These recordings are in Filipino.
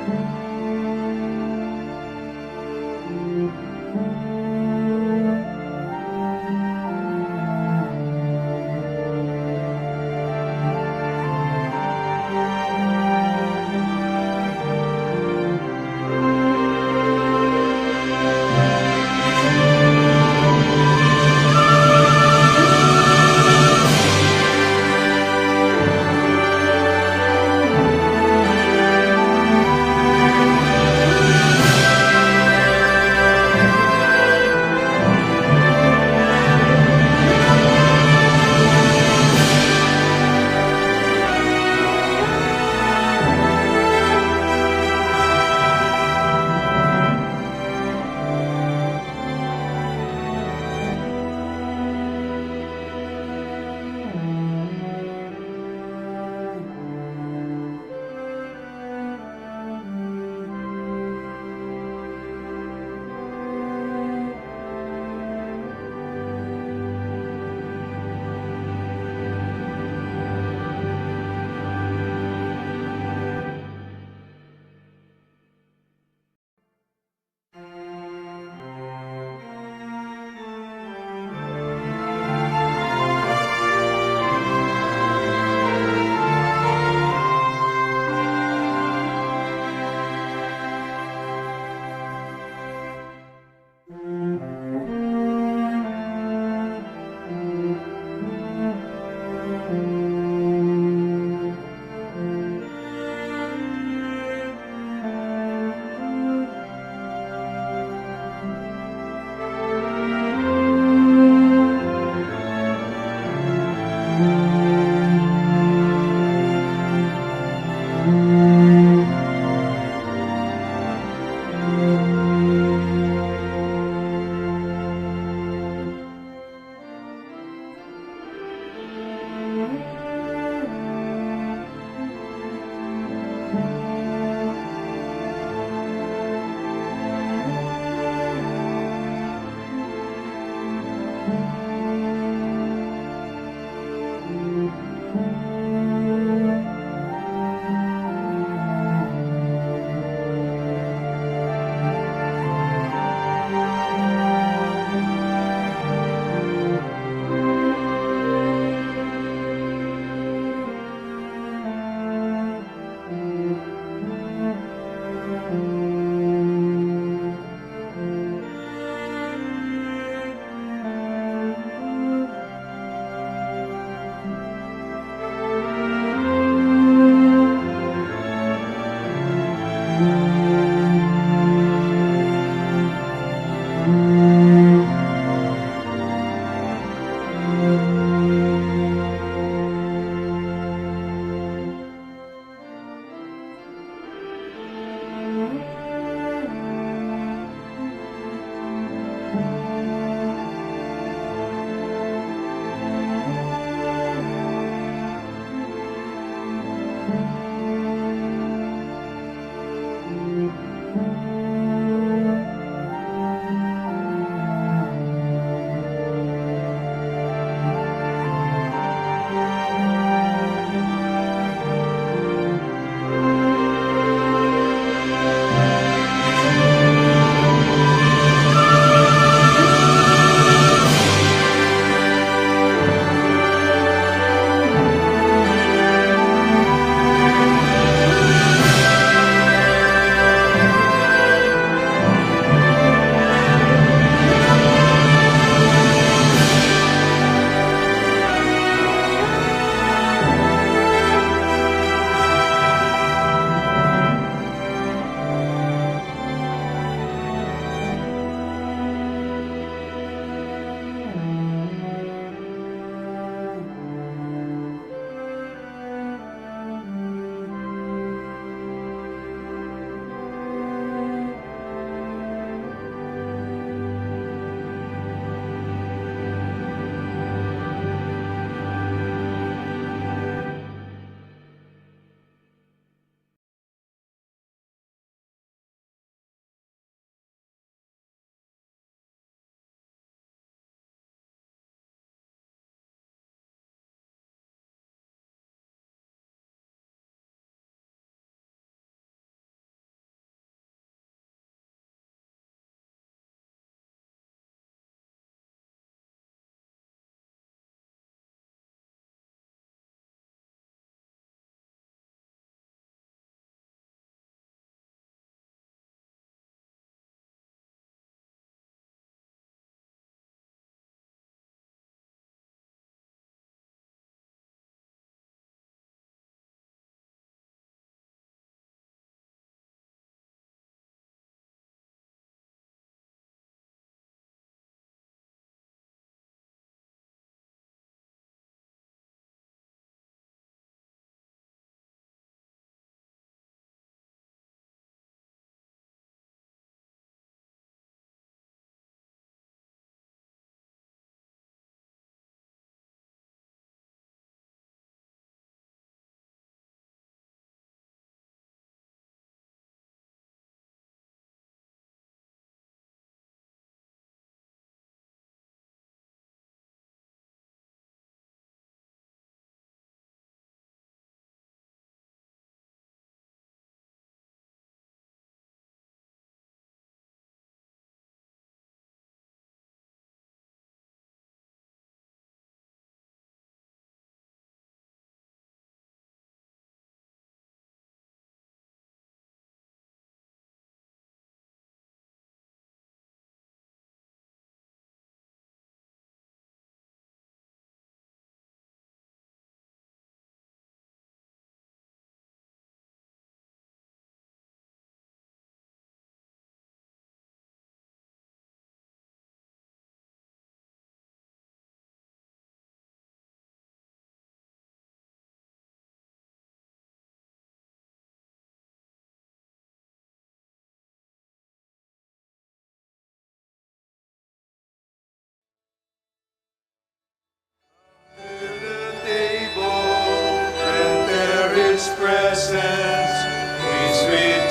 Thank you. Thank you.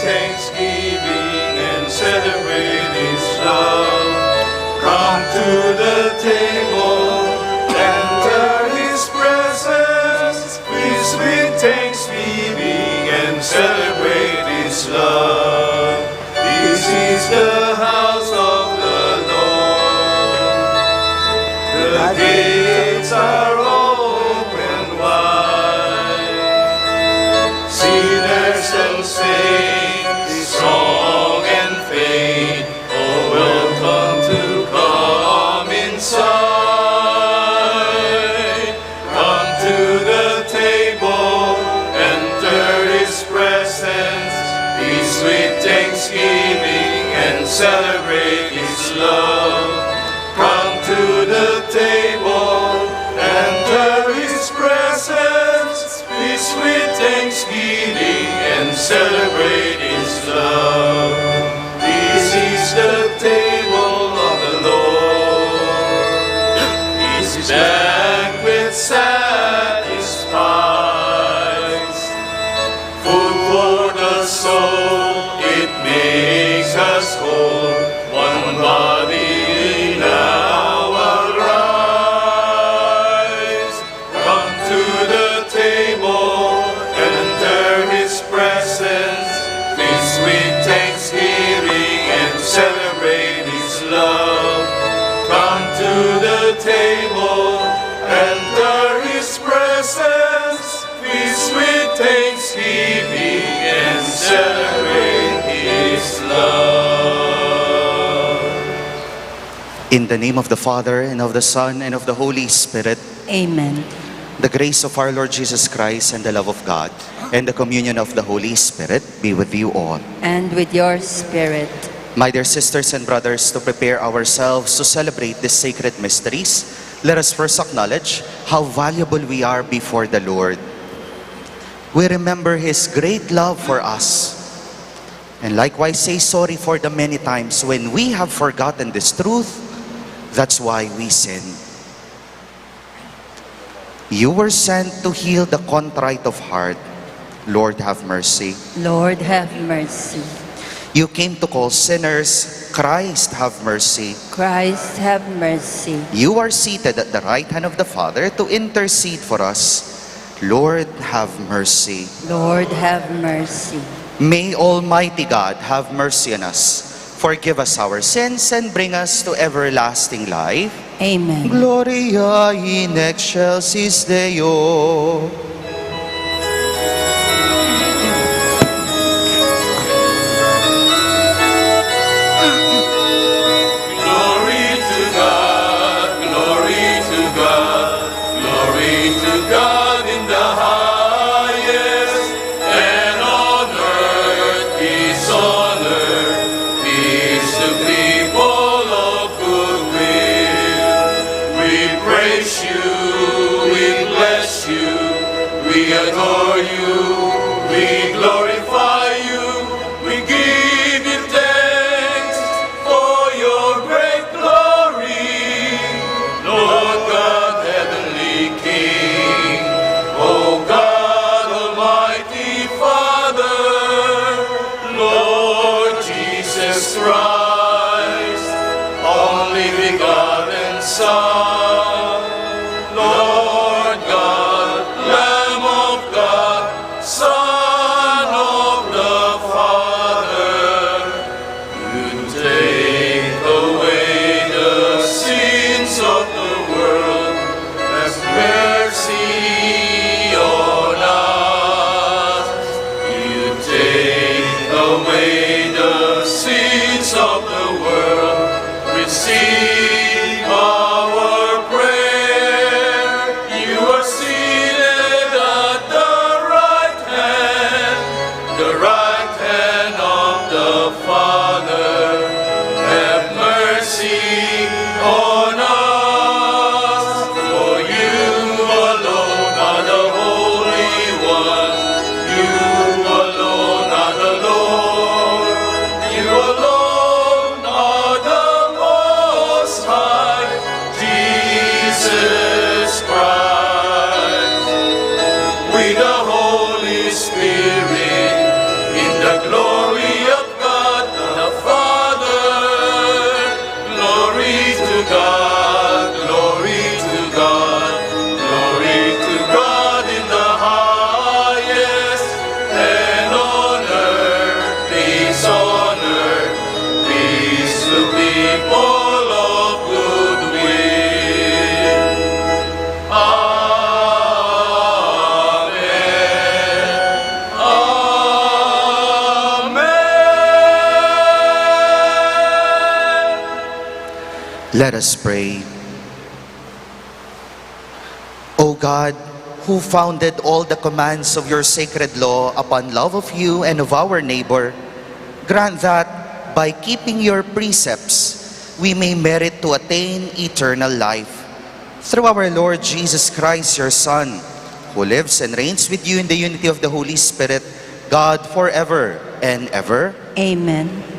thanksgiving and celebrate His love. Come to the table, enter His presence, with thanksgiving and celebrate His love. This is the house of the Lord. The gates are open wide. Sinners and saints, strong and faint, oh, welcome to come inside. Come to the table, enter His presence, peace with thanksgiving and celebrate His love. Come to the table, enter His presence, peace with thanksgiving and celebrate His love. This is the table of the Lord. His banquet satisfies. Food for the soul, it makes us whole. One body now arise. Come to the table, enter His presence, feast with thanksgiving and celebrate His love. Come to the table, enter His presence, feast with thanksgiving and celebrate His love. In the name of the Father, and of the Son, and of the Holy Spirit, Amen. the grace of our Lord Jesus Christ, and the love of God, and the communion of the Holy Spirit be with you all. And with your spirit. My dear sisters and brothers, to prepare ourselves to celebrate these sacred mysteries, let us first acknowledge how valuable we are before the Lord. We remember His great love for us, and likewise say sorry for the many times when we have forgotten this truth. That's why we sin. You were sent to heal the contrite of heart. Lord, have mercy. Lord, have mercy. You came to call sinners. Christ, have mercy. Christ, have mercy. You are seated at the right hand of the Father to intercede for us. Lord, have mercy. Lord, have mercy. May Almighty God have mercy on us, forgive us our sins, and bring us to everlasting life. Amen. Gloria in excelsis Deo. Glory to God, glory to God, glory to God in the highest, and on earth peace on earth, peace to people of good will. We praise you, we bless you, we adore you, we glorify you, we give you thanks for your great glory, Lord God, heavenly King, O God, Almighty Father, Lord Jesus Christ, only begotten Son, Lord God, Lamb of God, Son of the Father, you take away the sins of the world, have mercy on us. You take away the sins of the world, receive our prayer. You are seated at the right hand of the Father. Have mercy on us, for you alone are the Holy One. You alone are the Lord. You alone are the Most High, Jesus Christ. With the Holy Spirit, in the glory Let us pray. O God, who founded all the commands of your sacred law upon love of you and of our neighbor, grant that, by keeping your precepts, we may merit to attain eternal life. Through our Lord Jesus Christ, your Son, who lives and reigns with you in the unity of the Holy Spirit, God forever and ever. Amen.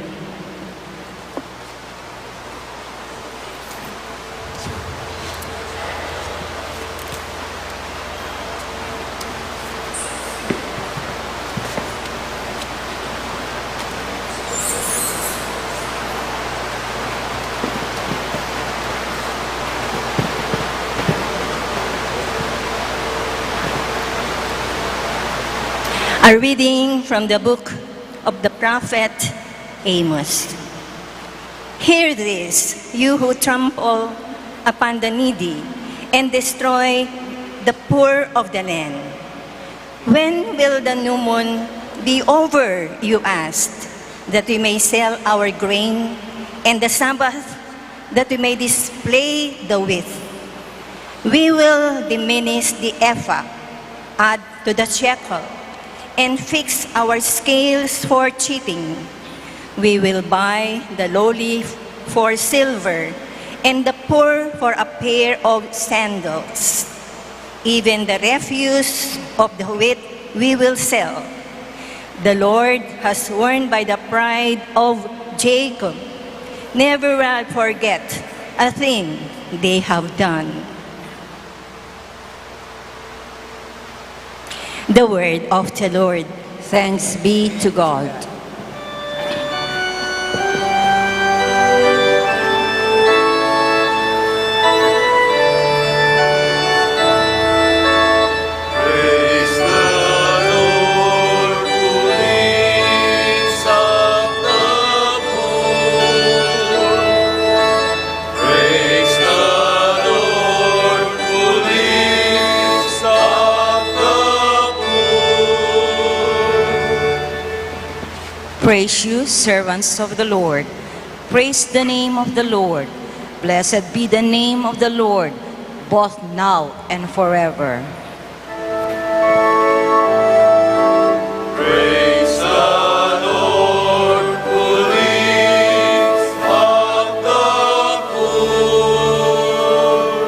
A reading from the book of the prophet Amos. Hear this, you who trample upon the needy and destroy the poor of the land. When will the new moon be over, you asked, that we may sell our grain, and the Sabbath, that we may display the wheat? We will diminish the ephah, add to the shekel, and fix our scales for cheating. We will buy the lowly for silver, and the poor for a pair of sandals. Even the refuse of the wheat we will sell. The Lord has sworn by the pride of Jacob, never will I forget a thing they have done. The word of the Lord. Thanks be to God. Praise the Lord who lifts up the poor. Praise the Lord who lifts up the poor. Praise you, servants of the Lord. Praise the name of the Lord. Blessed be the name of the Lord, both now and forever. Praise the Lord who lifts up the poor.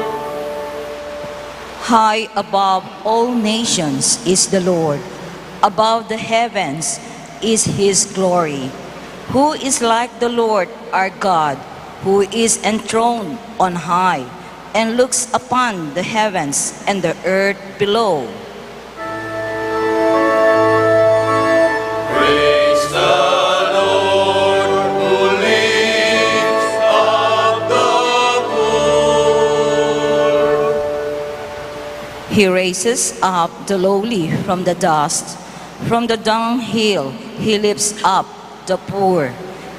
High above all nations is the Lord. Above the heavens is his glory. Who is like the Lord our God, who is enthroned on high and looks upon the heavens and the earth below? Praise the Lord who lifts up the poor. He raises up the lowly from the dust. From the dunghill he lifts up the poor,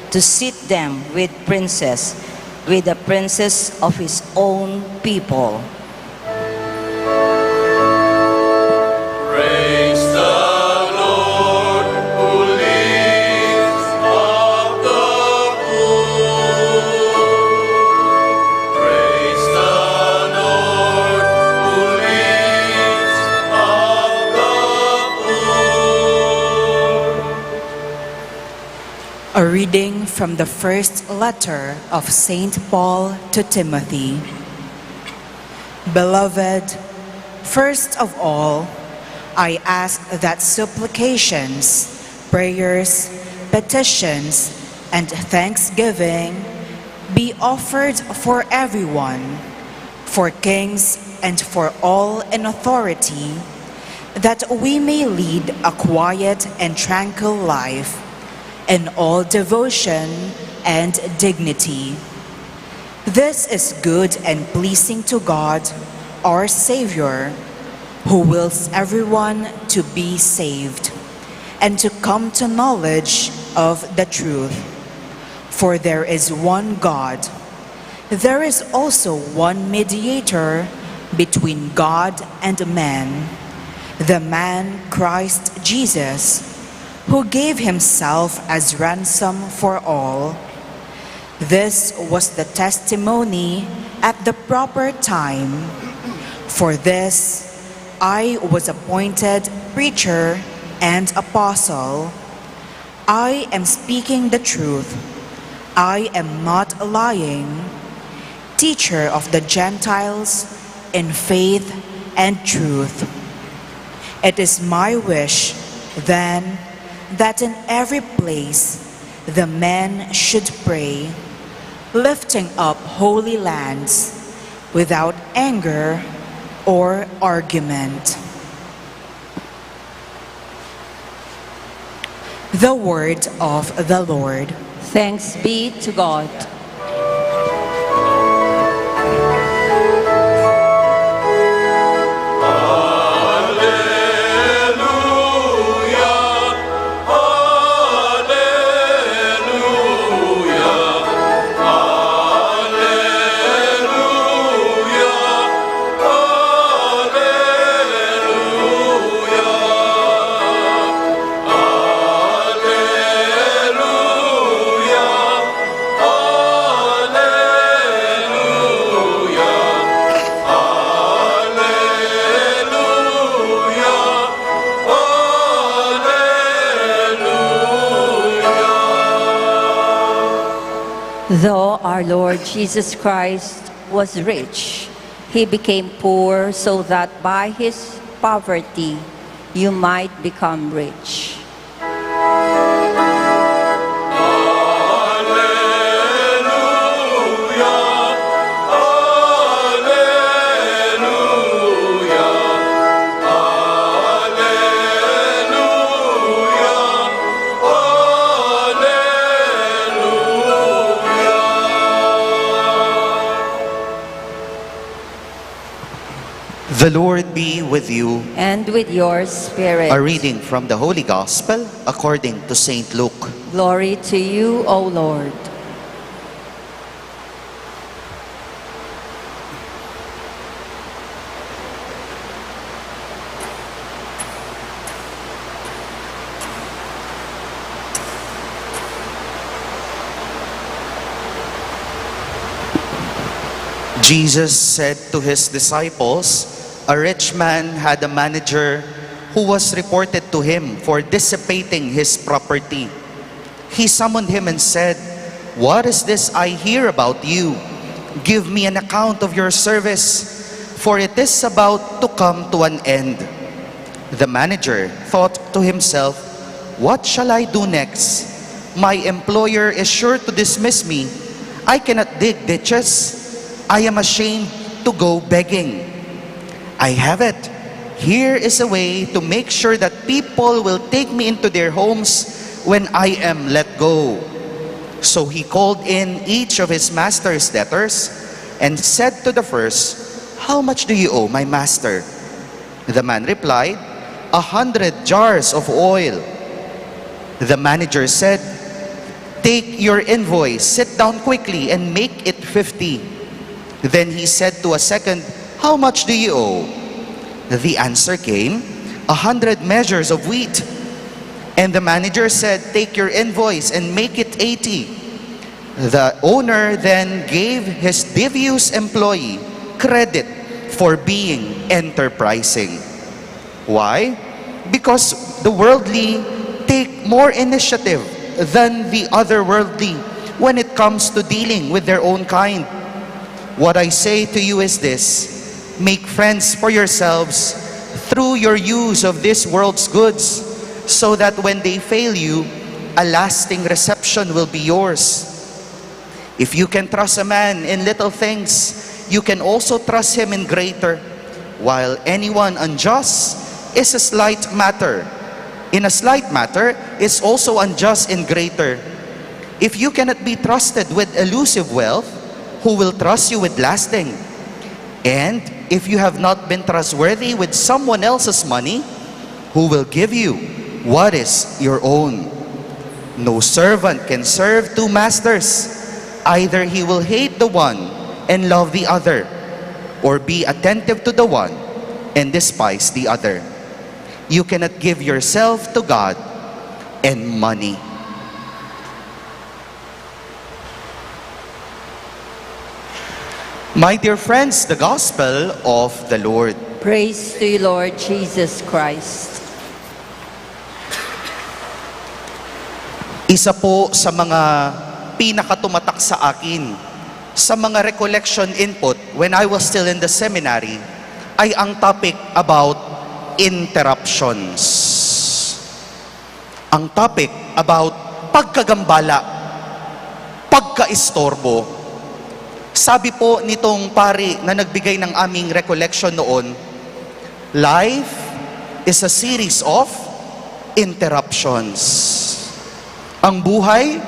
to sit them with the princes of his own people. Praise the Lord who lifts up the poor. Praise the Lord who lifts up the poor. A reading from the first letter of St. Paul to Timothy. Beloved, first of all, I ask that supplications, prayers, petitions, and thanksgiving be offered for everyone, for kings and for all in authority, that we may lead a quiet and tranquil life in all devotion and dignity. This is good and pleasing to God, our Savior, who wills everyone to be saved and to come to knowledge of the truth. For there is one God. There is also one mediator between God and man, the man Christ Jesus, who gave himself as ransom for all. This was the testimony at the proper time. For this, I was appointed preacher and apostle. I am speaking the truth. I am not lying. Teacher of the Gentiles in faith and truth. It is my wish, then, that in every place the men should pray, lifting up holy lands without anger or argument. The word of the Lord. Thanks be to God. Though our Lord Jesus Christ was rich, he became poor so that by his poverty you might become rich. The Lord be with you. And with your spirit. A reading from the Holy Gospel according to Saint Luke. Glory to you, O Lord. Jesus said to his disciples, a rich man had a manager who was reported to him for dissipating his property. He summoned him and said, "What is this I hear about you? Give me an account of your service, for it is about to come to an end." The manager thought to himself, "What shall I do next? My employer is sure to dismiss me. I cannot dig ditches. I am ashamed to go begging. I have it. Here is a way to make sure that people will take me into their homes when I am let go." So he called in each of his master's debtors and said to the first, "How much do you owe my master?" The man replied, 100 jars of oil." The manager said, "Take your invoice, sit down quickly and make it 50. Then he said to a second, "How much do you owe?" The answer came, 100 measures of wheat. And the manager said, "Take your invoice and make it 80. The owner then gave his devious employee credit for being enterprising. Why? Because the worldly take more initiative than the otherworldly when it comes to dealing with their own kind. What I say to you is this: make friends for yourselves through your use of this world's goods, so that when they fail you, a lasting reception will be yours. If you can trust a man in little things, you can also trust him in greater, while anyone unjust is a slight matter. In a slight matter is also unjust in greater. If you cannot be trusted with elusive wealth, who will trust you with lasting? And if you have not been trustworthy with someone else's money, who will give you what is your own? No servant can serve two masters. Either he will hate the one and love the other, or be attentive to the one and despise the other. You cannot give yourself to God and money. My dear friends, the Gospel of the Lord. Praise to you, Lord Jesus Christ. Isa po sa mga pinakatumatak sa akin sa mga recollection input when I was still in the seminary ay ang topic about interruptions. Ang topic about pagkagambala, pagkaistorbo. Sabi po nitong pari na nagbigay ng aming recollection noon, life is a series of interruptions. Ang buhay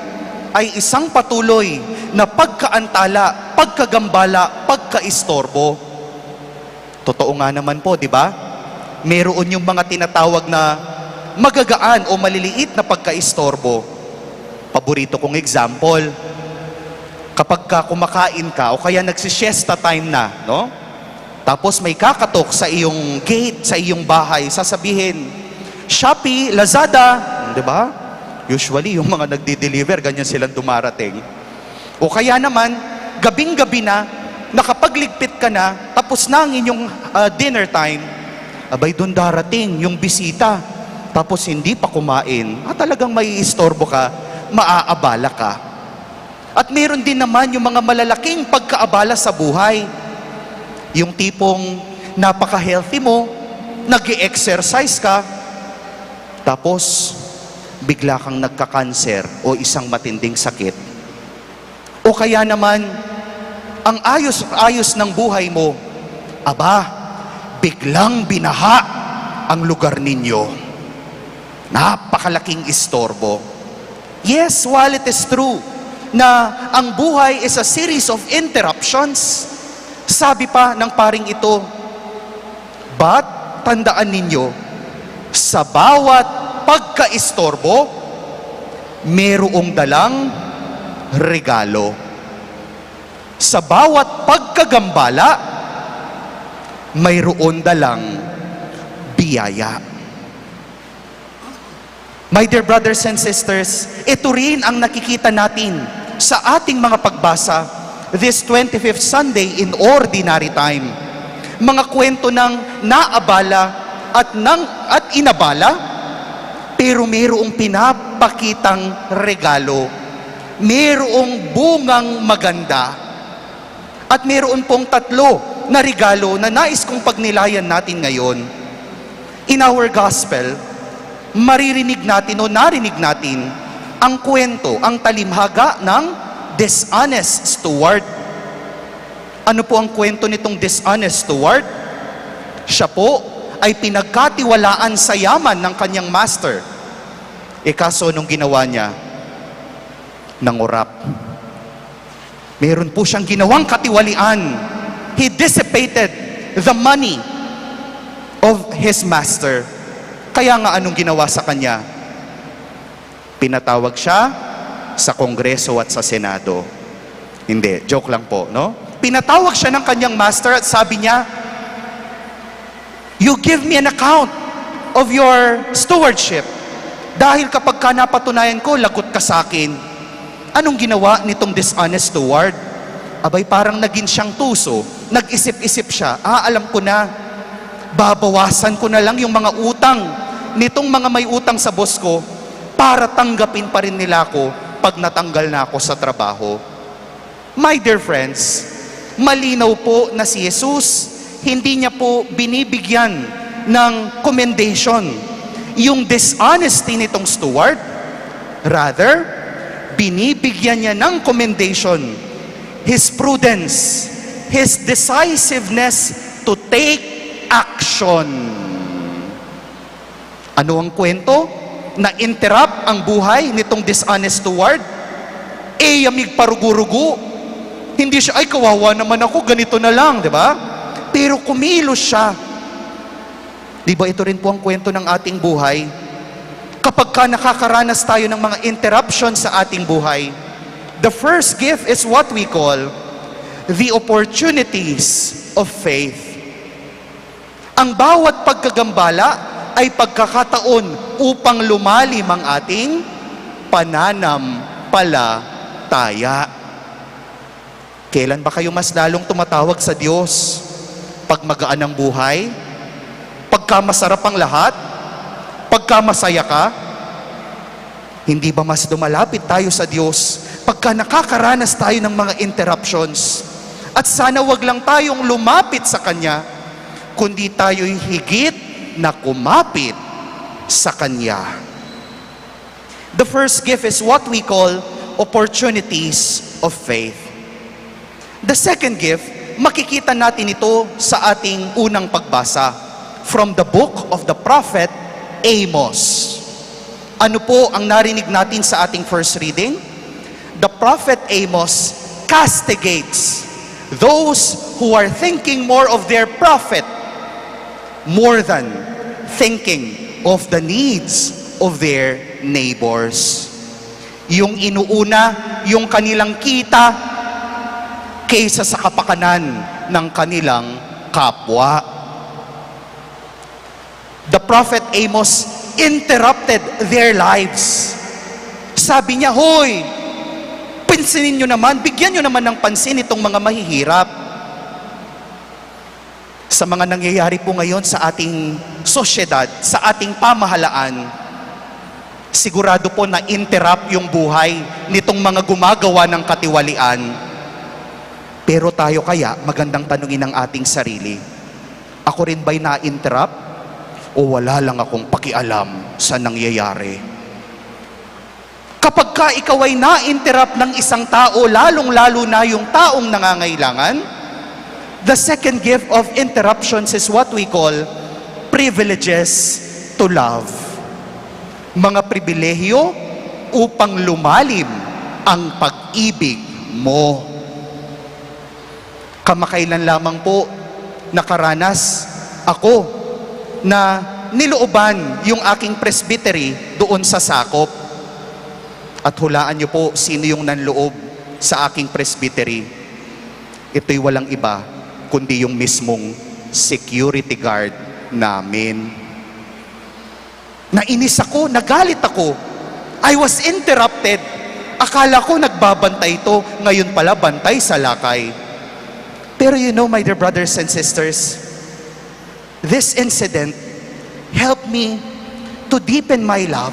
ay isang patuloy na pagkaantala, pagkagambala, pagkaistorbo. Totoo nga naman po, di ba? Meron yung mga tinatawag na magagaan o maliliit na pagkaistorbo. Paborito kong example, kapag ka kumakain ka o kaya nagsisiesta time na, no? Tapos may kakatok sa iyong gate, sa iyong bahay, sasabihin, Shopee, Lazada, di ba? Usually, yung mga nagdi-deliver, ganyan silang dumarating. O kaya naman, gabing-gabi na, nakapagligpit ka na, tapos na ang inyong dinner time, abay doon darating yung bisita, tapos hindi pa kumain, talagang may istorbo ka, maaabala ka. At meron din naman yung mga malalaking pagkaabala sa buhay. Yung tipong napaka-healthy mo, nag-i-exercise ka, tapos bigla kang nagka-cancer o isang matinding sakit. O kaya naman, ang ayos-ayos ng buhay mo, biglang binaha ang lugar ninyo. Napakalaking istorbo. Yes, while it is true na ang buhay is a series of interruptions, sabi pa ng paring ito, but tandaan ninyo, sa bawat pagkaistorbo, merong dalang regalo. Sa bawat pagkagambala, mayroon dalang biyaya. My dear brothers and sisters, ito rin ang nakikita natin sa ating mga pagbasa this 25th Sunday in Ordinary Time. Mga kwento ng naabala at inabala, pero mayroong pinapakitang regalo. Mayroong bungang maganda. At mayroon pong 3 na regalo na nais kong pagnilayan natin ngayon. In our gospel, maririnig natin o narinig natin ang kwento, ang talimhaga ng dishonest steward. Ano po ang kwento nitong dishonest steward? Siya po ay pinagkatiwalaan sa yaman ng kanyang master. Kaso nung ginawa niya, nangurap. Meron po siyang ginawang katiwalian. He dissipated the money of his master. Kaya nga anong ginawa sa kanya? Pinatawag siya sa Kongreso at sa Senado. Hindi, joke lang po, no? Pinatawag siya ng kanyang master at sabi niya, you give me an account of your stewardship. Dahil kapag ka napatunayan ko, lagot ka sa akin. Anong ginawa nitong dishonest steward? Abay, parang naging siyang tuso. Nag-isip-isip siya, alam ko na, babawasan ko na lang yung mga utang nitong mga may utang sa boss ko para tanggapin pa rin nila ako pag natanggal na ako sa trabaho. My dear friends, malinaw po na si Jesus, hindi niya po binibigyan ng commendation yung dishonesty nitong steward. Rather, binibigyan niya ng commendation his prudence, his decisiveness to take action. Ano ang kwento? Na-interrupt ang buhay nitong dishonest steward? Yamig parugo-rugo. Hindi siya, ay kawawa naman ako, ganito na lang, di ba? Pero kumilos siya. Di ba ito rin po ang kwento ng ating buhay? Kapag ka nakakaranas tayo ng mga interruptions sa ating buhay, the first gift is what we call the opportunities of faith. Ang bawat pagkagambala ay pagkakataon upang lumalim ang ating pananampalataya. Kailan ba kayo mas lalong tumatawag sa Diyos? Pag magaan ang buhay? Pagka masarap ang lahat? Pagka masaya ka? Hindi ba mas lumalapit tayo sa Diyos pagka nakakaranas tayo ng mga interruptions? At sana wag lang tayong lumapit sa Kanya, kundi tayo'y higit na kumapit sa Kanya. The first gift is what we call opportunities of faith. The second gift, makikita natin ito sa ating unang pagbasa from the book of the prophet Amos. Ano po ang narinig natin sa ating first reading? The prophet Amos castigates those who are thinking more of their prophet more than thinking of the needs of their neighbors. Yung inuuna, yung kanilang kita kaysa sa kapakanan ng kanilang kapwa. The prophet Amos interrupted their lives. Sabi niya, hoy, pansinin nyo naman, bigyan nyo naman ng pansin itong mga mahihirap. Sa mga nangyayari po ngayon sa ating sosyedad, sa ating pamahalaan, sigurado po na interrupt yung buhay nitong mga gumagawa ng katiwalian. Pero tayo kaya, magandang tanungin ng ating sarili, ako rin ba'y na-interrupt o wala lang akong pakialam sa nangyayari? Kapag ka ikaw ay na-interrupt ng isang tao, lalong-lalo na yung taong nangangailangan, the second gift of interruptions is what we call privileges to love. Mga pribilehyo upang lumalim ang pag-ibig mo. Kamakailan lamang po nakaranas ako na nilooban yung aking presbytery doon sa sakop. At hulaan niyo po sino yung nanloob sa aking presbytery. Ito'y walang iba kundi yung mismong security guard namin. Nainis ako, nagalit ako. I was interrupted. Akala ko nagbabantay ito, ngayon pala bantay sa lakay. Pero you know, my dear brothers and sisters, this incident helped me to deepen my love.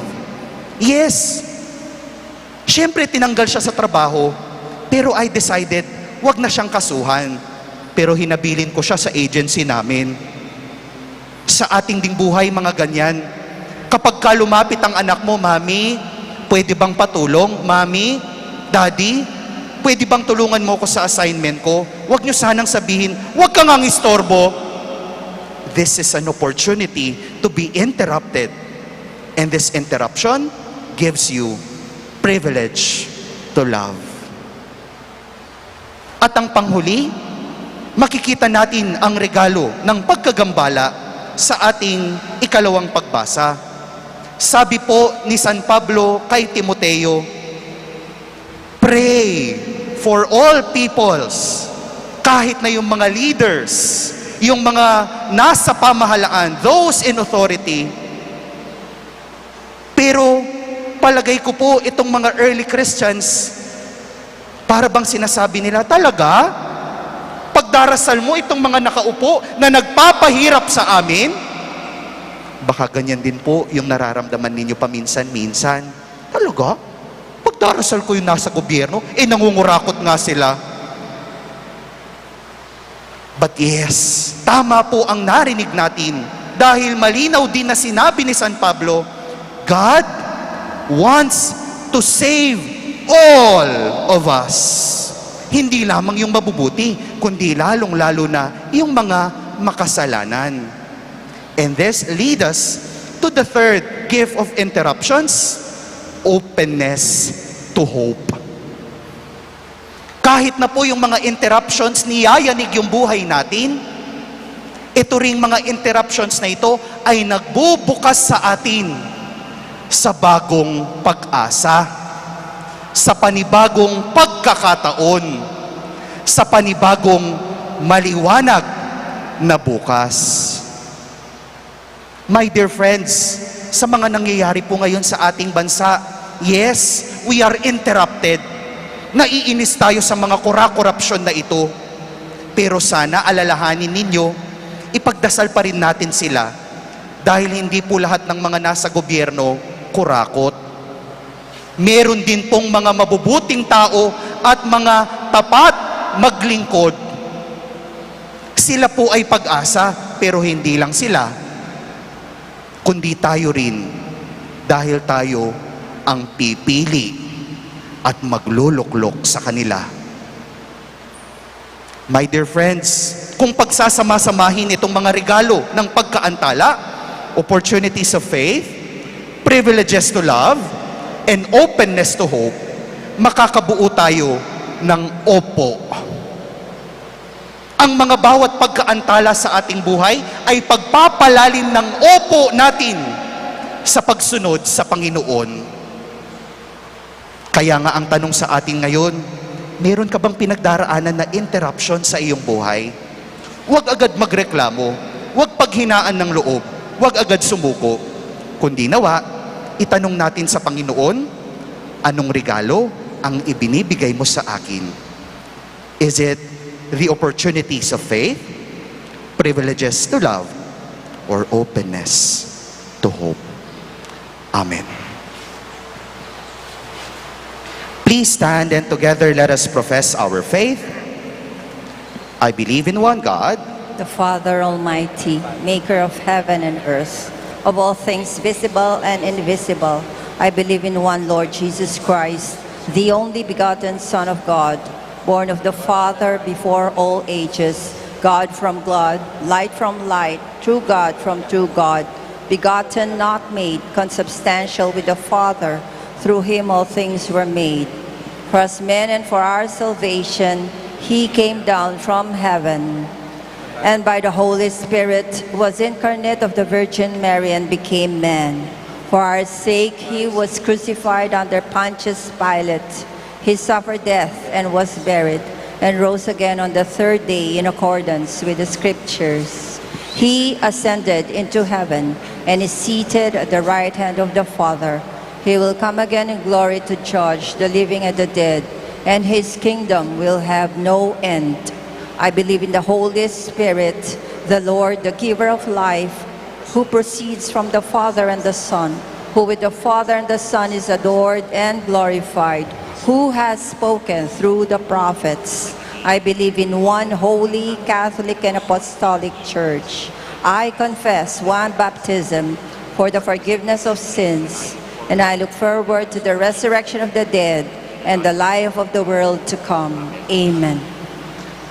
Yes, syempre tinanggal siya sa trabaho, pero I decided, wag na siyang kasuhan. Pero hinabilin ko siya sa agency namin. Sa ating ding buhay, mga ganyan. Kapag ka lumapit ang anak mo, Mami, pwede bang patulong? Mami, Daddy, pwede bang tulungan mo ko sa assignment ko? Huwag niyo sanang sabihin, huwag kang ang istorbo. This is an opportunity to be interrupted. And this interruption gives you privilege to love. At ang panghuli, makikita natin ang regalo ng pagkagambala sa ating ikalawang pagbasa. Sabi po ni San Pablo kay Timoteo, pray for all peoples, kahit na yung mga leaders, yung mga nasa pamahalaan, those in authority. Pero palagay ko po itong mga early Christians, para bang sinasabi nila, talaga? Pagdarasal mo itong mga nakaupo na nagpapahirap sa amin? Baka ganyan din po yung nararamdaman ninyo paminsan-minsan. Talaga? Pagdarasal ko yung nasa gobyerno, nangungurakot nga sila. But yes, tama po ang narinig natin dahil malinaw din na sinabi ni San Pablo, God wants to save all of us. Hindi lamang yung mabubuti, kundi lalong-lalo na yung mga makasalanan. And this leads us to the third gift of interruptions, openness to hope. Kahit na po yung mga interruptions niyayanig yung buhay natin, ito ring mga interruptions na ito ay nagbubukas sa atin sa bagong pag-asa, sa panibagong pagkakataon, sa panibagong maliwanag na bukas. My dear friends, sa mga nangyayari po ngayon sa ating bansa, yes, we are interrupted. Naiinis tayo sa mga korupsyon na ito. Pero sana alalahanin ninyo, ipagdasal pa rin natin sila dahil hindi po lahat ng mga nasa gobyerno kurakot. Meron din pong mga mabubuting tao at mga tapat maglingkod. Sila po ay pag-asa, pero hindi lang sila, kundi tayo rin dahil tayo ang pipili at magluluklok sa kanila. My dear friends, kung pagsasama-samahin itong mga regalo ng pagkaantala, opportunities of faith, privileges to love, and openness to hope, makakabuo tayo ng opo. Ang mga bawat pagkaantala sa ating buhay ay pagpapalalim ng opo natin sa pagsunod sa Panginoon. Kaya nga ang tanong sa atin ngayon, meron ka bang pinagdaraanan na interruption sa iyong buhay? Huwag agad magreklamo, huwag paghinaan ng loob, huwag agad sumuko. Kundi nawa, itanong natin sa Panginoon, anong regalo ang ibinibigay mo sa akin? Is it the opportunities of faith, privileges to love, or openness to hope? Amen. Please stand and together let us profess our faith. I believe in one God, The Father Almighty, maker of heaven and earth, of all things visible and invisible. I believe in one Lord Jesus Christ, the only begotten Son of God, born of the Father before all ages, God from God, light from light, true God from true God, begotten, not made, consubstantial with the Father. Through him all things were made. For us men and for our salvation, he came down from heaven, and by the Holy Spirit was incarnate of the Virgin Mary and became man. For our sake he was crucified under Pontius Pilate. He suffered death and was buried, and rose again on the third day in accordance with the Scriptures. He ascended into heaven and is seated at the right hand of the Father. He will come again in glory to judge the living and the dead, and his kingdom will have no end. I believe in the Holy Spirit, the Lord, the giver of life, who proceeds from the Father and the Son, who with the Father and the Son is adored and glorified, who has spoken through the prophets. I believe in one holy, Catholic, and Apostolic Church. I confess one baptism for the forgiveness of sins, and I look forward to the resurrection of the dead and the life of the world to come. Amen.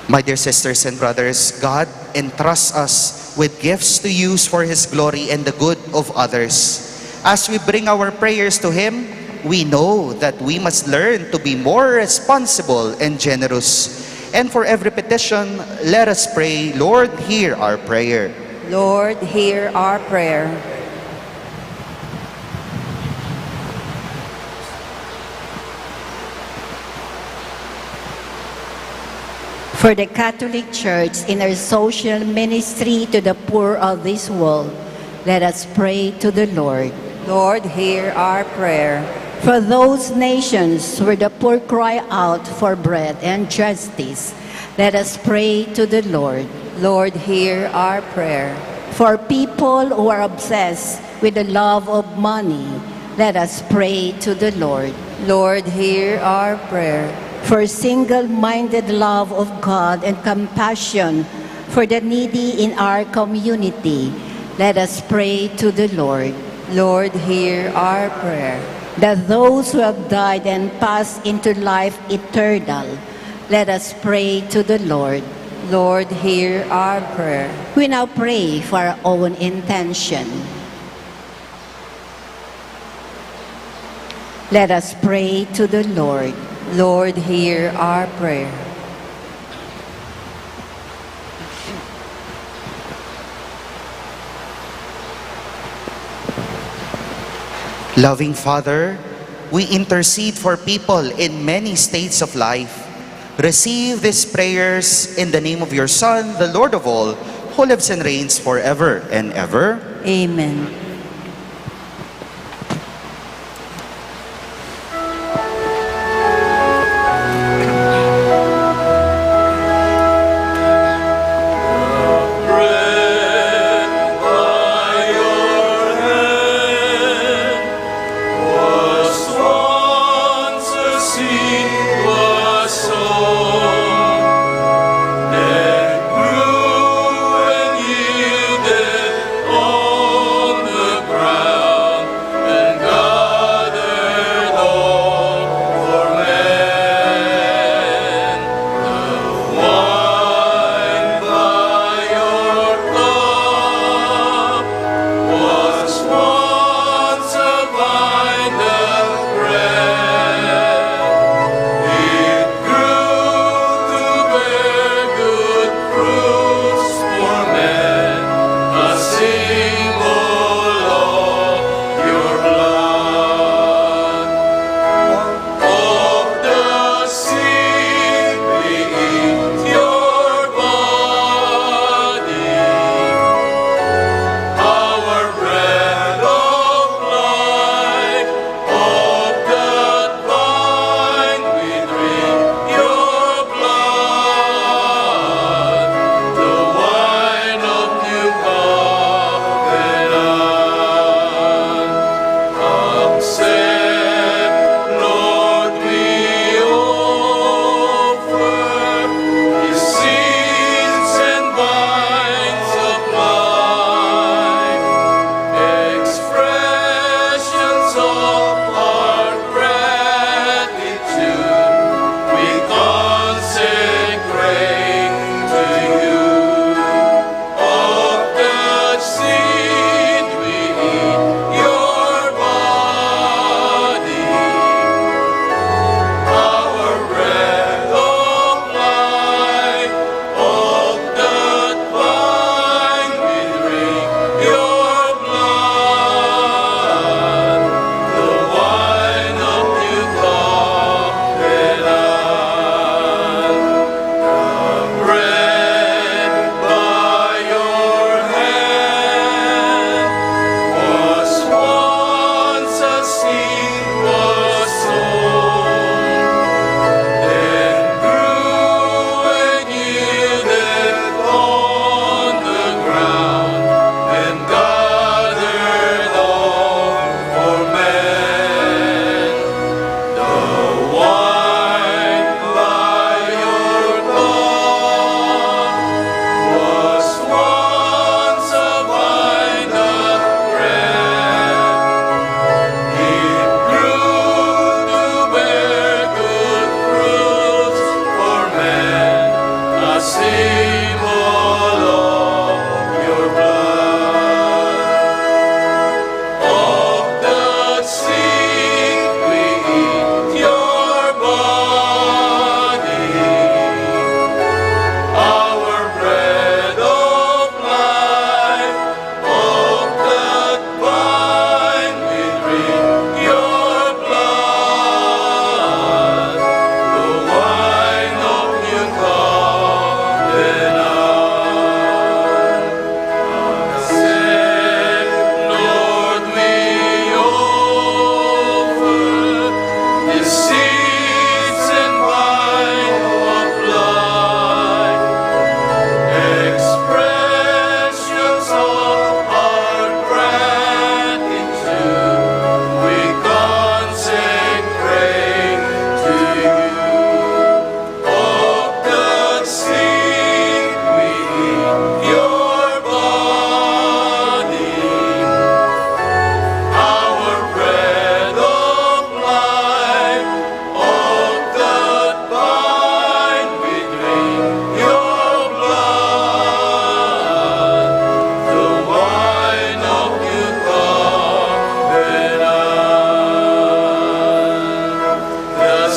my dear sisters and brothers, God entrusts us with gifts to use for His glory and the good of others. As we bring our prayers to Him, we know that we must learn to be more responsible and generous. And for every petition, let us pray, Lord, hear our prayer. Lord, hear our prayer. For the Catholic Church in our social ministry to the poor of this world, let us pray to the Lord. Lord, hear our prayer. For those nations where the poor cry out for bread and justice, let us pray to the Lord. Lord, hear our prayer. For people who are obsessed with the love of money, let us pray to the Lord. Lord, hear our prayer. For single-minded love of God and compassion for the needy in our community, let us pray to the Lord. Lord, hear our prayer. That those who have died and passed into life eternal, let us pray to the Lord. Lord, hear our prayer. We now pray for our own intention. Let us pray to the Lord. Lord, hear our prayer. Loving Father, we intercede for people in many states of life. Receive these prayers in the name of your Son, the Lord of all, who lives and reigns forever and ever. Amen.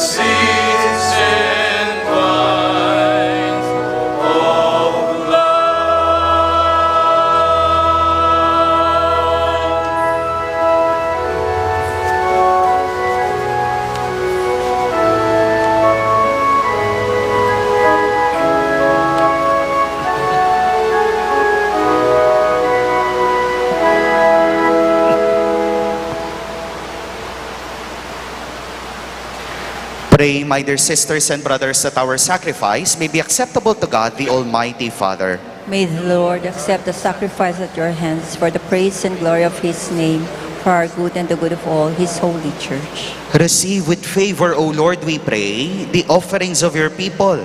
seeds and vines of life. Pray, my dear sisters and brothers, that our sacrifice may be acceptable to God, the Almighty Father. May the Lord accept the sacrifice at your hands for the praise and glory of his name, for our good and the good of all his holy church. Receive with favor, O Lord, we pray, the offerings of your people,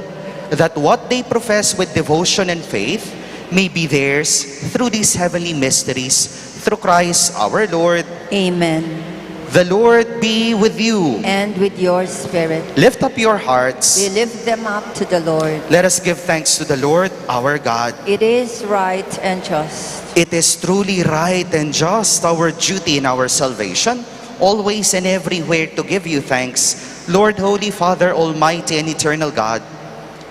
that what they profess with devotion and faith may be theirs through these heavenly mysteries, through Christ our Lord. Amen. The Lord be with you. And with your spirit, Lift up your hearts. we lift them up to the Lord. Let us give thanks to the Lord our God. It is right and just. It is truly right and just, our duty in our salvation, always and everywhere to give you thanks, Lord, Holy Father, Almighty and Eternal God.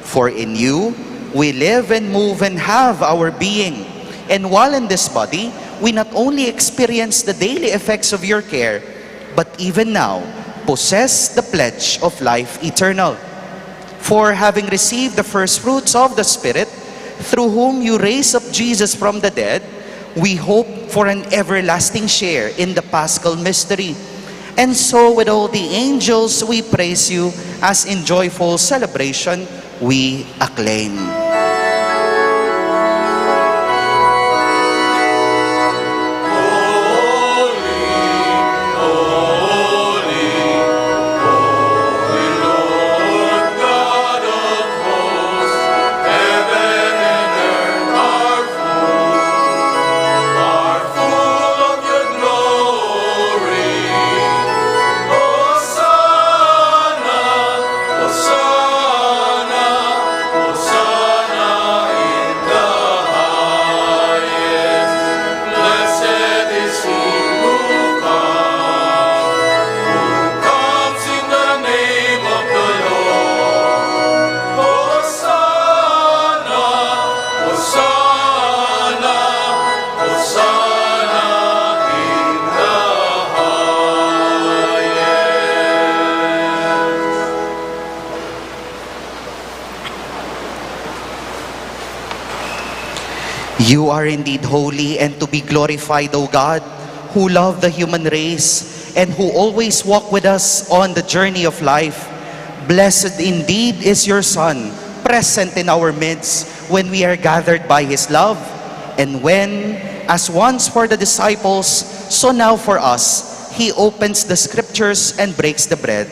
For in you we live and move and have our being. And while in this body, we not only experience the daily effects of your care, but even now possess the pledge of life eternal. For having received the first fruits of the Spirit, through whom you raised up Jesus from the dead, we hope for an everlasting share in the Paschal mystery. And so with all the angels we praise you, as in joyful celebration we acclaim. You are indeed holy and to be glorified, O God, who love the human race and who always walk with us on the journey of life. Blessed indeed is your Son, present in our midst when we are gathered by his love, and when, as once for the disciples, so now for us, he opens the scriptures and breaks the bread.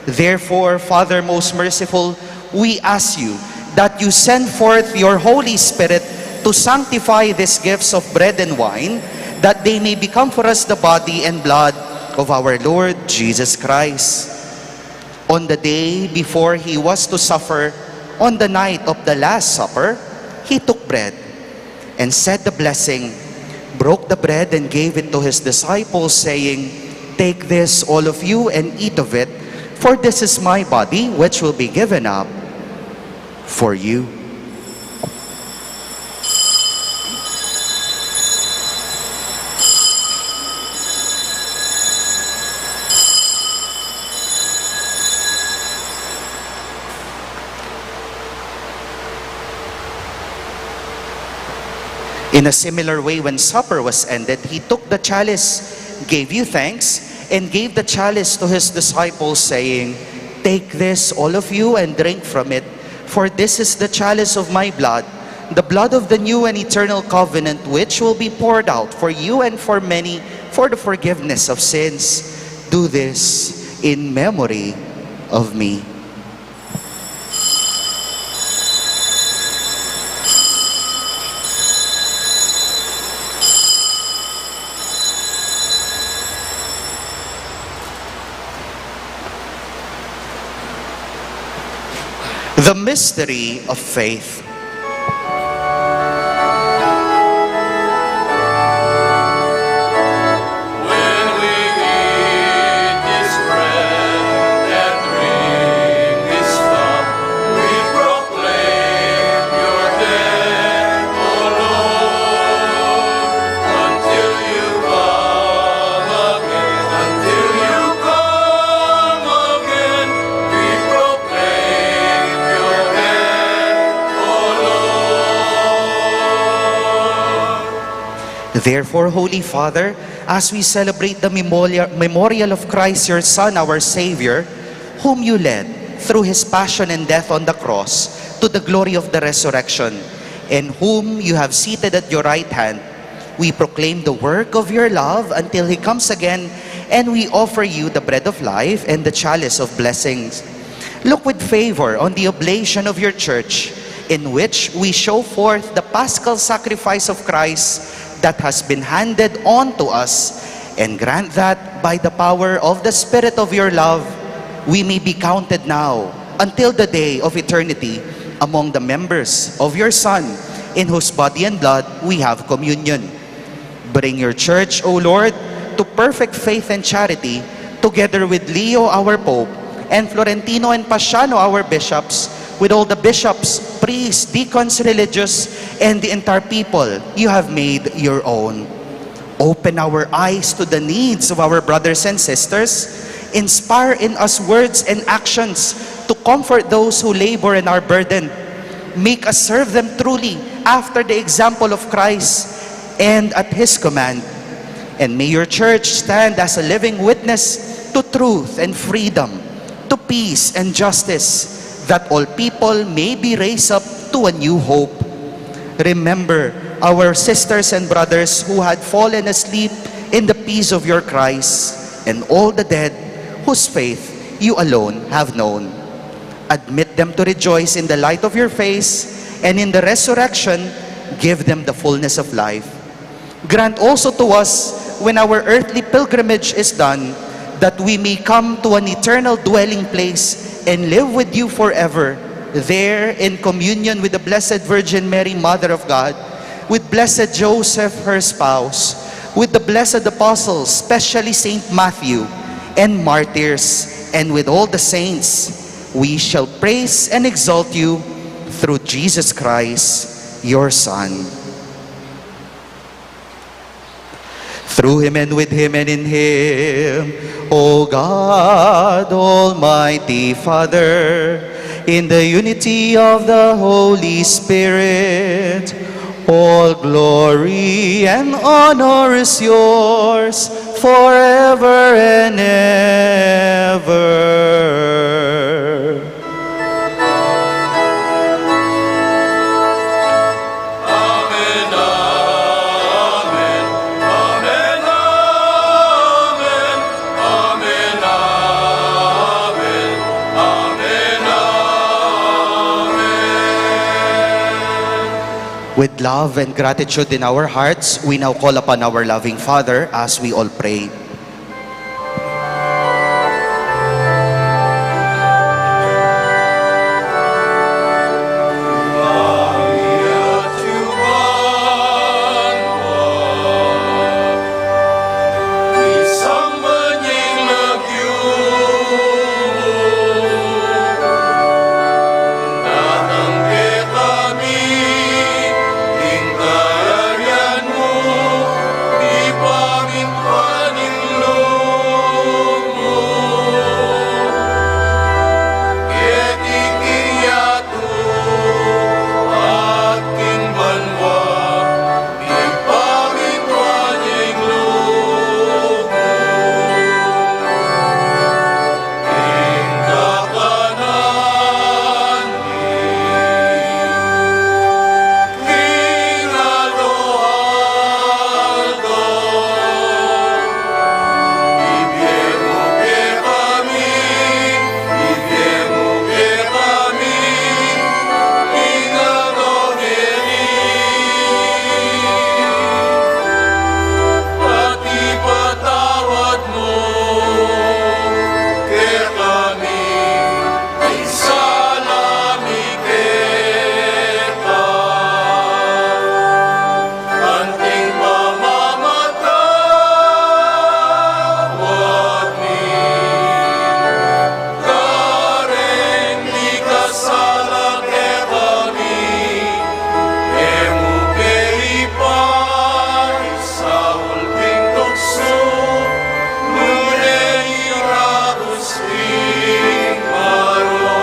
Therefore, Father most merciful, we ask you that you send forth your Holy Spirit to sanctify these gifts of bread and wine, that they may become for us the body and blood of our Lord Jesus Christ. On the day before he was to suffer, on the night of the Last Supper, he took bread and said the blessing, broke the bread and gave it to his disciples, saying, "Take this, all of you, and eat of it, for this is my body, which will be given up for you." In a similar way, when supper was ended, he took the chalice, gave you thanks, and gave the chalice to his disciples, saying, "Take this, all of you, and drink from it, for this is the chalice of my blood, the blood of the new and eternal covenant, which will be poured out for you and for many for the forgiveness of sins. Do this in memory of me." The mystery of faith. When we eat this bread and drink Therefore, Holy Father, as we celebrate the memorial of Christ, your Son, our Savior, whom you led through his passion and death on the cross to the glory of the resurrection, and whom you have seated at your right hand, we proclaim the work of your love until he comes again, and we offer you the bread of life and the chalice of blessings. Look with favor on the oblation of your church, in which we show forth the paschal sacrifice of Christ that has been handed on to us, and grant that by the power of the Spirit of your love, we may be counted now until the day of eternity among the members of your Son, in whose body and blood we have communion. Bring your church, O Lord, to perfect faith and charity, together with Leo, our Pope, and Florentino and Pasiano, our bishops, with all the bishops, priests, deacons, religious, and the entire people you have made your own. Open our eyes to the needs of our brothers and sisters. Inspire in us words and actions to comfort those who labor and are burdened. Make us serve them truly after the example of Christ and at his command. And may your church stand as a living witness to truth and freedom, to peace and justice, that all people may be raised up to a new hope. Remember our sisters and brothers who had fallen asleep in the peace of your Christ, and all the dead whose faith you alone have known. Admit them to rejoice in the light of your face, and in the resurrection, give them the fullness of life. Grant also to us, when our earthly pilgrimage is done, that we may come to an eternal dwelling place and live with you forever, there in communion with the Blessed Virgin Mary, Mother of God, with Blessed Joseph, her spouse, with the blessed apostles, especially Saint Matthew, and martyrs, and with all the saints. We shall praise and exalt you through Jesus Christ, your Son. Through him and with him and in him, O God, Almighty Father, in the unity of the Holy Spirit, all glory and honor is yours forever and ever. Amen, amen, amen, amen, amen, amen, amen. With love and gratitude in our hearts, we now call upon our loving Father as we all pray. Isang manying datang ke kami, hingga di pangingkaning lumu. Ketikiyatu aking banwa, di pangingkaning lumu. Hingga kanan Aldo, ibiemu ke kami, pati patawad mo ke kami, isalami kita. Anting pamamatawad mi, kareng di kasala ke kami, emu ke ipay sa ulting tukso, nunay irabos maro.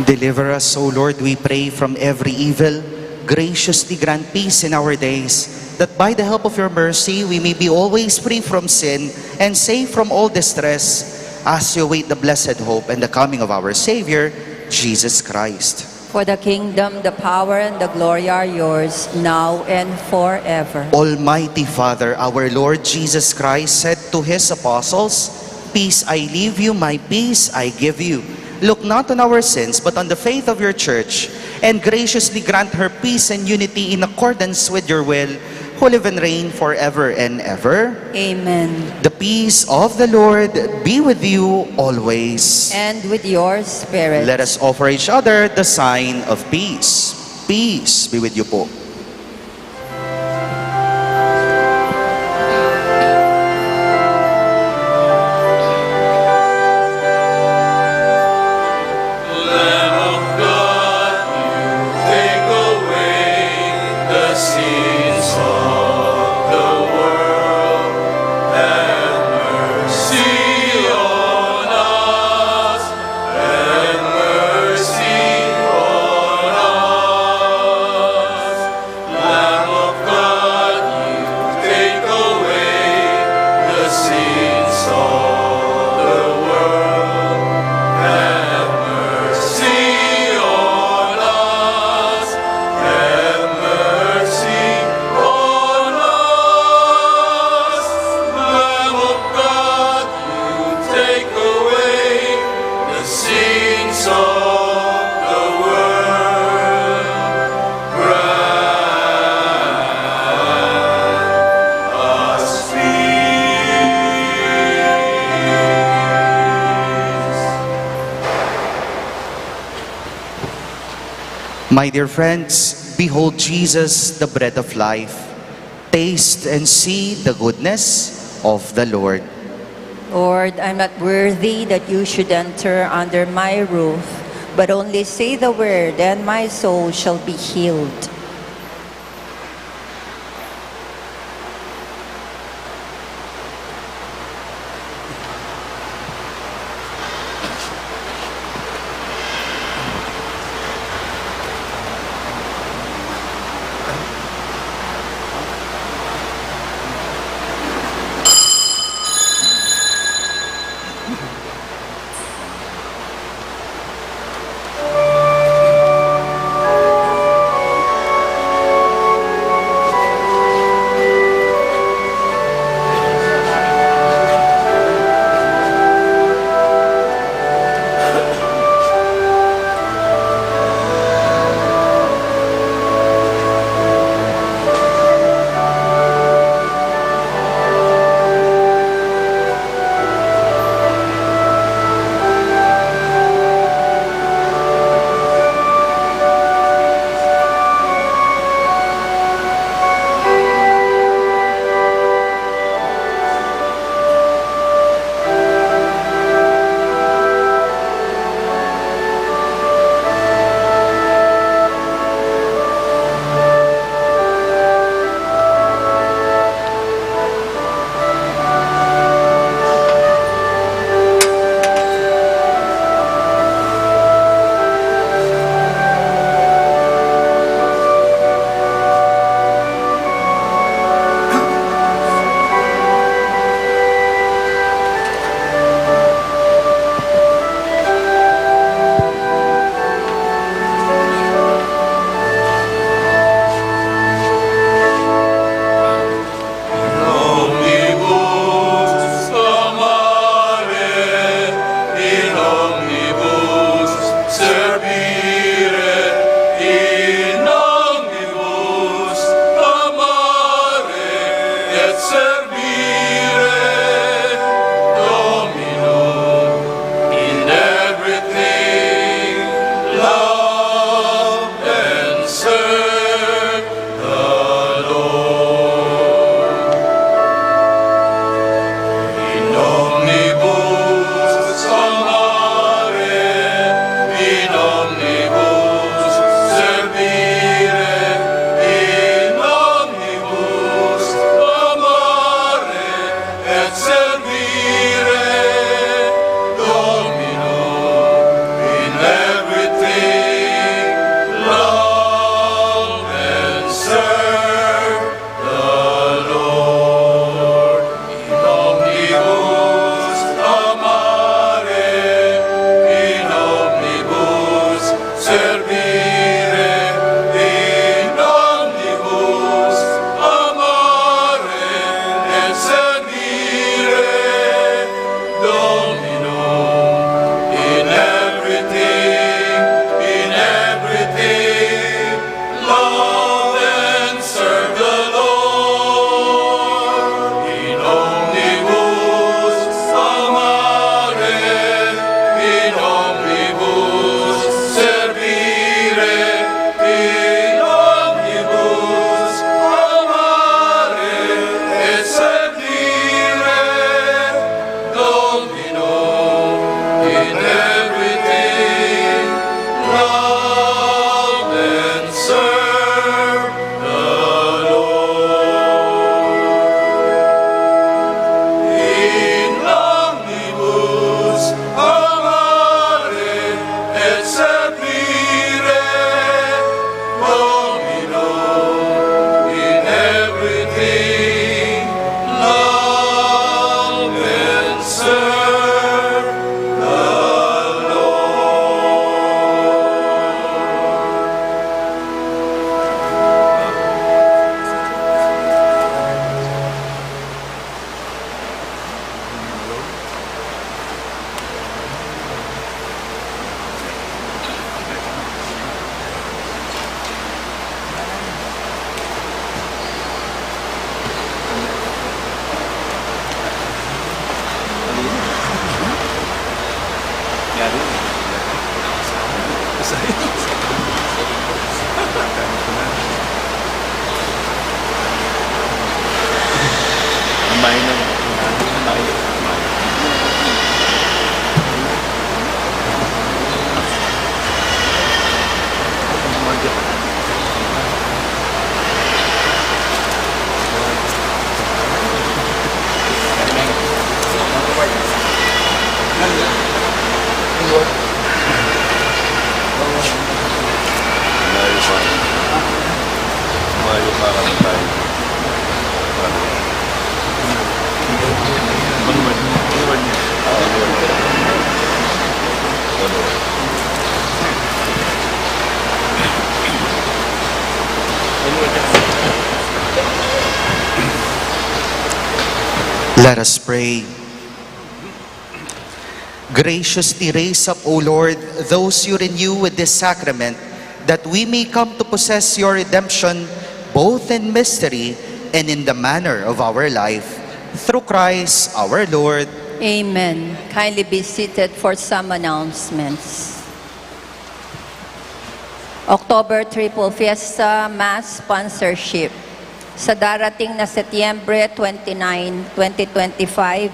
Deliver us, O Lord, we pray, from every evil. graciously grant peace in our days, that by the help of your mercy we may be always free from sin and safe from all distress, as we await the blessed hope and the coming of our Savior, Jesus Christ. For the kingdom, the power, and the glory are yours, now and forever. Almighty Father, our Lord Jesus Christ said to his apostles, "Peace I leave you, my peace I give you. Look not on our sins, but on the faith of your church, and graciously grant her peace and unity in accordance with your will, who live and reign forever and ever." Amen. The peace of the Lord be with you always. And with your spirit. Let us offer each other the sign of peace. Peace be with you po. Lamb of God, you take away the sins of the world. Have mercy on us. Have mercy on us. Lamb of God, you take away the sins of the world. Have mercy on us. Have mercy on us. Lamb of God, you take away the sins of the world. Grant us peace. My dear friends, behold Jesus, the bread of life. Taste and see the goodness of the Lord. Lord, I'm not worthy that you should enter under my roof, but only say the word, and my soul shall be healed. Let us pray. Graciously raise up, O Lord, those you renew with this sacrament, that we may come to possess your redemption both in mystery and in the manner of our life. Through Christ our Lord. Amen. Kindly be seated for some announcements. October Triple Fiesta Mass Sponsorship. Sa darating na Setyembre 29, 2025,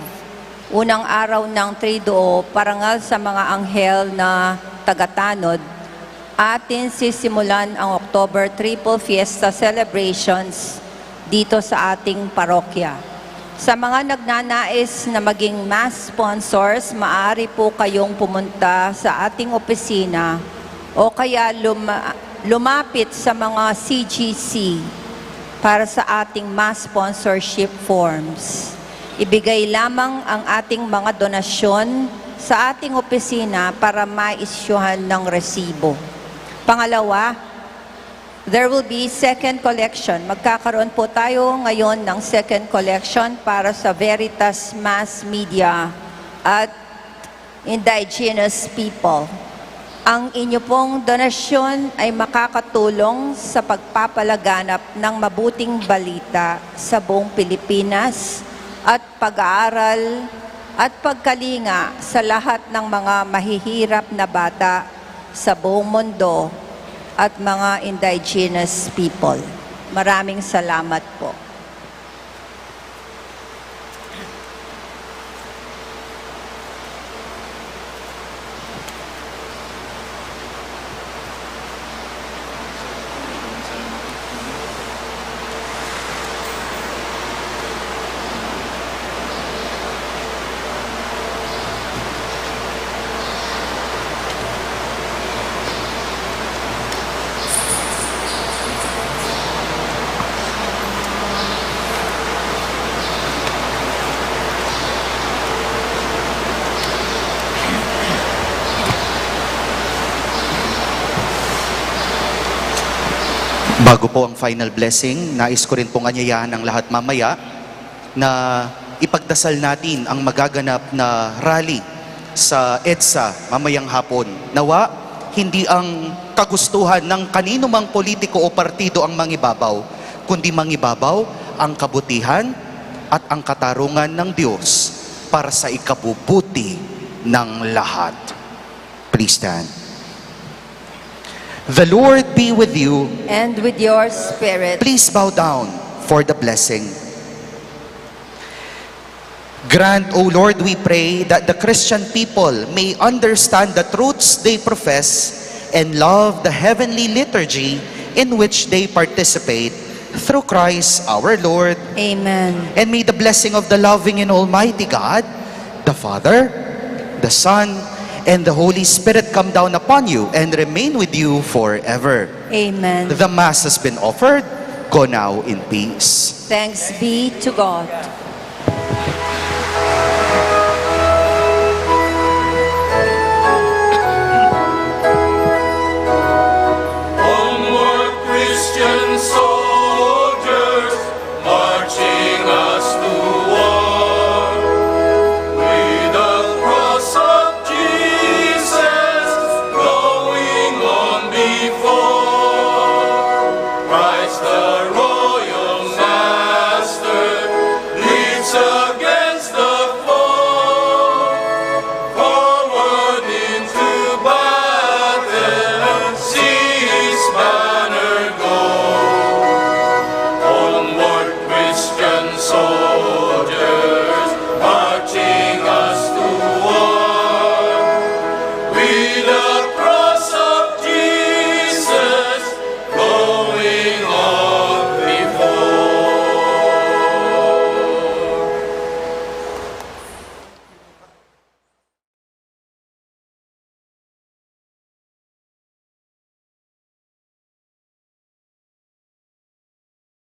unang araw ng Triduo, parangal sa mga anghel na tagatanod, atin sisimulan ang October Triple Fiesta celebrations dito sa ating parokya. Sa mga nagnanais na maging mass sponsors, maaari po kayong pumunta sa ating opisina o kaya lumapit sa mga CGC para sa ating mass sponsorship forms. Ibigay lamang ang ating mga donasyon sa ating opisina para maisyuhan ng resibo. Pangalawa, there will be second collection. Magkakaroon po tayo ngayon ng second collection para sa Veritas Mass Media at Indigenous People. Ang inyo pong donasyon ay makakatulong sa pagpapalaganap ng mabuting balita sa buong Pilipinas at pag-aaral at pagkalinga sa lahat ng mga mahihirap na bata sa buong mundo at mga indigenous people. Maraming salamat po. Bago po ang final blessing, nais ko rin pong anyayahan ng lahat mamaya na ipagdasal natin ang magaganap na rally sa EDSA mamayang hapon. Nawa, hindi ang kagustuhan ng kanino mang politiko o partido ang mangibabaw, kundi mangibabaw ang kabutihan at ang katarungan ng Diyos para sa ikabubuti ng lahat. Please stand. The Lord be with you. And with your spirit. Please bow down for the blessing. Grant, O Lord, we pray, that the Christian people may understand the truths they profess and love the heavenly liturgy in which they participate, through Christ our Lord. Amen. And may the blessing of the loving and almighty God, the Father, the Son, and the Holy Spirit come down upon you and remain with you forever. Amen. The Mass has been offered. Go now in peace. Thanks be to God.